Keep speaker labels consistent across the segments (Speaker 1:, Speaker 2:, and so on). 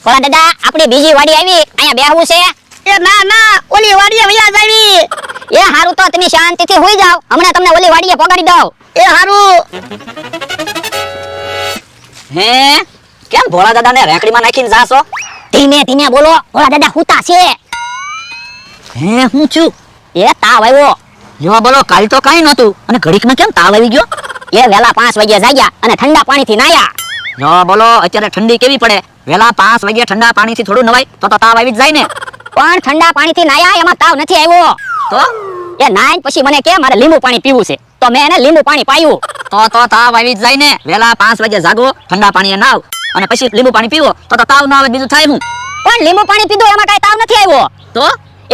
Speaker 1: ભોળા દાદા આપણી બીજી વાડી આવી, અહીંયા બેહવું છે?
Speaker 2: એ ના ના, ઓલી વાડીએ વયા જાવી.
Speaker 1: એ હારું તો તમે શાંતિથી હોઈ જાવ, હમણાં તમને ઓલી વાડીએ પગાડી દઉં.
Speaker 2: એ હારું.
Speaker 3: હે કેમ ભોળા દાદાને રેકડીમાં નાખીને જાશો?
Speaker 1: ધીમે ધીમે બોલો, ભોળા દાદા હુતા છે.
Speaker 3: હે હું છું?
Speaker 1: એ તાવ આવ્યો.
Speaker 3: જો બોલો, કાલ તો કાઈ નહોતું અને ઘડીકમાં કેમ તાવ આવી ગયો?
Speaker 1: એ વેલા 5 વાગ્યે જાગ્યા અને ઠંડા પાણીથી નાયા.
Speaker 3: જો બોલો, અત્યારે ઠંડી કેવી પડે, વેલા 5 વાગે ઠંડા પાણીથી થોડું નવાય તો તાવ આવી જ જાય ને.
Speaker 1: પણ ઠંડા પાણીથી નાયા એમાં તાવ નથી આવ્યો.
Speaker 3: તો
Speaker 1: એ નાઈન પછી મને કે મારે લીંબુ પાણી પીવું છે, તો મેં એને લીંબુ પાણી પાયું.
Speaker 3: તો તાવ આવી જ જાય ને. વેલા 5 વાગે જાગો, ઠંડા પાણીએ નાવ અને પછી લીંબુ પાણી પીવો તો તાવ ન આવે, બીજું થાય હું.
Speaker 1: પણ લીંબુ પાણી પીધું એમાં કઈ તાવ નથી આવ્યો.
Speaker 3: તો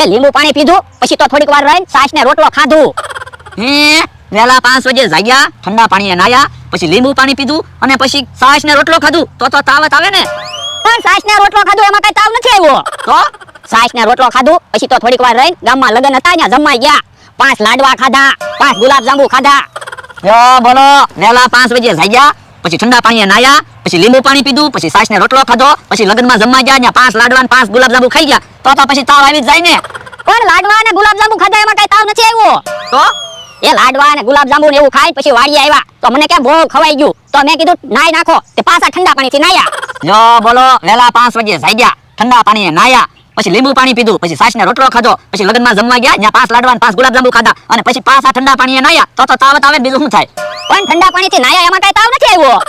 Speaker 1: એ લીંબુ પાણી પીધું પછી તો થોડીક વાર રહીને છાશ ને રોટલો ખાધું.
Speaker 3: હે વેલા 5 વાગે જાગ્યા, ઠંડા પાણીએ નાયા, પછી લીંબુ પાણી પીધું અને પછી છાશ ને રોટલો ખાધું તો તાવ આવે ને.
Speaker 1: પણ છાશ ને રોટલો ખાધું એમાં કઈ તાવ નથી આવ્યો.
Speaker 3: તો
Speaker 1: છાશ ને રોટલો ખાધું પછી તો થોડીક વાર રહીને ગામમાં લગન હતા ત્યાં જમવા ગયા. 5 લાડવા ખાધા, 5 ગુલાબજાંબુ ખાધા.
Speaker 3: જો બોલો, વેલા 5 વાગે જાગ્યા, પછી ઠંડા પાણીએ નાયા, પછી લીંબુ પાણી પીધું, પછી છાશ ને રોટલો ખાધો, પછી લગનમાં જમવા ગયા, ત્યાં 5 લાડવા અને 5 ગુલાબજાંબુ ખાઈ ગયા તો પછી તાવ આવી જ જાય ને.
Speaker 1: પણ લાડવા અને ગુલાબજાંબુ ખાધા એમાં કઈ તાવ નથી આવ્યો.
Speaker 3: તો
Speaker 1: એ લાડવા અને ગુલાબજાંબુ ને એવું ખાઈ પછી વાડીએ આવ્યા તો મને કેમ બહુ ખવાઈ ગયું, તો મેં કીધું નાઈ નાખો, તે પાછા ઠંડા પાણીથી નાયા.
Speaker 3: જો બોલો, વેલા 5 વાગે જાગ્યા, ઠંડા પાણીએ નાયા, પછી લીંબુ પાણી પીધું, પછી છાશ ને રોટલો ખાધો, પછી લગનમાં જમવા ગયા, ત્યાં 5 લાડવા અને 5 ગુલાબજાંબુ ખાધા અને પછી પાછા ઠંડા પાણીએ નાયા તો તાવ આવે, બીજું શું થાય?
Speaker 1: પણ ઠંડા પાણીથી નાયા એમાં કઈ તાવ નથી આવ્યો.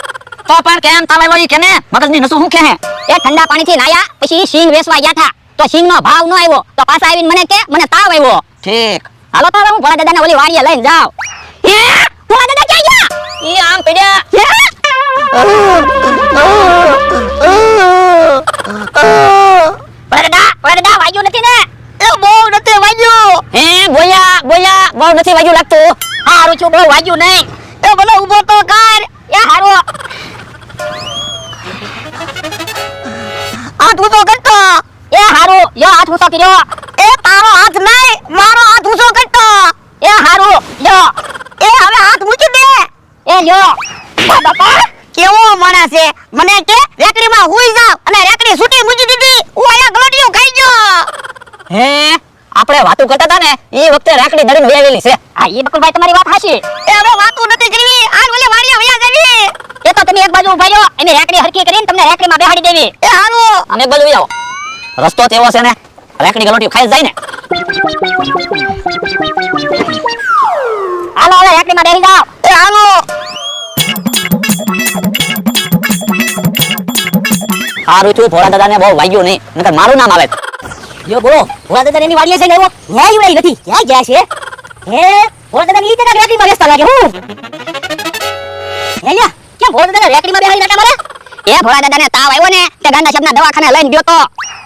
Speaker 3: તો પણ કેમ તાવ આવ્યો ઈ કેને? મગજની નસું શું કહે?
Speaker 1: એ ઠંડા પાણીથી નાયા પછી સિંગ વેચવા ગયા હતા તો સિંગ નો ભાવ ન આવ્યો તો પાછા આવીને મને કે મને તાવ આવ્યો.
Speaker 3: ઠીક,
Speaker 1: હાલો તો હવે હું ભોળા દાદાને ઓલી વાડીએ લઈને જાઉં. એ ભોળા દાદા ક્યાં ગયા?
Speaker 3: ઈ આમ પડ્યા.
Speaker 1: ભોળા દાદા વાગ્યું નથી ને?
Speaker 2: એ બહુ નથી વાગ્યું.
Speaker 1: હે બોલ્યા બહુ નથી વાગ્યું લાગતું. હારું છું, બહુ વાગ્યું નહીં.
Speaker 2: એ ભલે ઊભો તો કર.
Speaker 1: એ હારું.
Speaker 2: હાથ ઊંચો કરતો.
Speaker 1: એ હારું, યો હાથ ઊંચો કર્યો.
Speaker 2: એ તારો હાથ નહીં, મારો હાથ ઊંચો કરતો.
Speaker 1: એ હારું, યો.
Speaker 2: એ હવે હાથ મૂકી દે.
Speaker 1: એ યો.
Speaker 2: બાપા કેવો માણસ છે, મને કે રેકડીમાં હુઈ જાવ અને રેકડી છૂટી મૂકી દીધી. હું અહીંયા ગલોટીઓ ખાઈ ગયો.
Speaker 3: હે આપણે વાતો કરતા હતા ને એ વખતે રાખડી દડીને વેવેલી છે.
Speaker 1: હા, એ બકુલભાઈ તમારી વાત હાચી.
Speaker 2: એ હવે વાતો નથી કરવી, આજ ઓલે વાડીએ વયા જાવી.
Speaker 1: એ તો તમે એક બાજુ ઉભા રહ્યો, અમે રેકડી હરકી કરીને તમને રેકડીમાં બેહાડી દેવી.
Speaker 2: એ હારું.
Speaker 3: અમે એક બાજુ આવો, રસ્તો તેવો છે ને, રાખડી ગલોટી ખાઈ જાય ને.
Speaker 1: હાલો હવે રેકડીમાં બેહી જાઓ.
Speaker 2: એ હારું.
Speaker 3: સારું છું, ભોળા દાદાને બહુ વાગ્યું નહીં, નકર મારું નામ આવે.
Speaker 1: યો બોલો, ભોળા દાદા એની વાડીએ જઈને આવ્યો, ન્યાય ઉડાઈ નથી, ક્યાં ગયા છે? હે ભોળા દાદા ની તક રેકડીમાં બેસતા લાગે હું. હે લ્યા, કેમ ભોળા દાદા રેકડીમાં બેહાડી નાખા મારે? એ ભોળા દાદાને તાવ આવ્યો ને તે ગાંડા સાહેબના દવાખાને લઈને ગયો તો.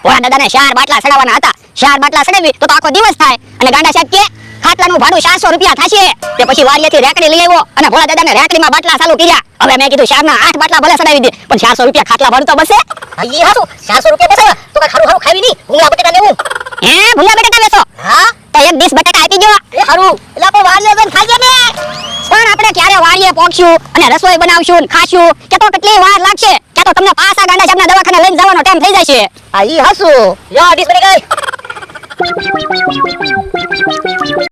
Speaker 1: ભોળા દાદાને 4 બાટલા સડાવવાના હતા. 4 બાટલા સડાવી તો આખો દિવસ થાય અને ગાંડા સાહેબ કે ખાટલાનું ભાડું 700 રૂપિયા થશે. તે પછી વાડીએથી રેકડી લઈ આવ્યો અને ભોળા દાદાને રેકડીમાં બાટલા ચાલુ કર્યા. હવે મેં કીધું 4 ના 8 બાટલા ભલે સડાવી દે પણ 400 રૂપિયા ખાટલા ભાડું તો બસે.
Speaker 2: ઈ હારું, 400 રૂપિયા બેસે તો કઈ ખારું ખાવી ની. ભૂંગળા બટેટા લેવું.
Speaker 1: હે ભૂલા બટેટા બેસો?
Speaker 2: હા
Speaker 1: તો એક 20 બટેટા આપી દો.
Speaker 2: એ હારું. એલા પણ વાડીએ જઈને ખાજે ને.
Speaker 1: પણ આપણે ક્યારે વાડીએ પહોંચશું અને રસોઈ બનાવશું ને ખાશું કે તો કેટલી વાર લાગશે કે તો તમને પાછા ગાંડા સાહેબના દવાખાને લઈને જવાનો ટાઈમ થઈ જશે.
Speaker 2: આ ઈ હાસુ.
Speaker 1: યો 20 બની ગઈ.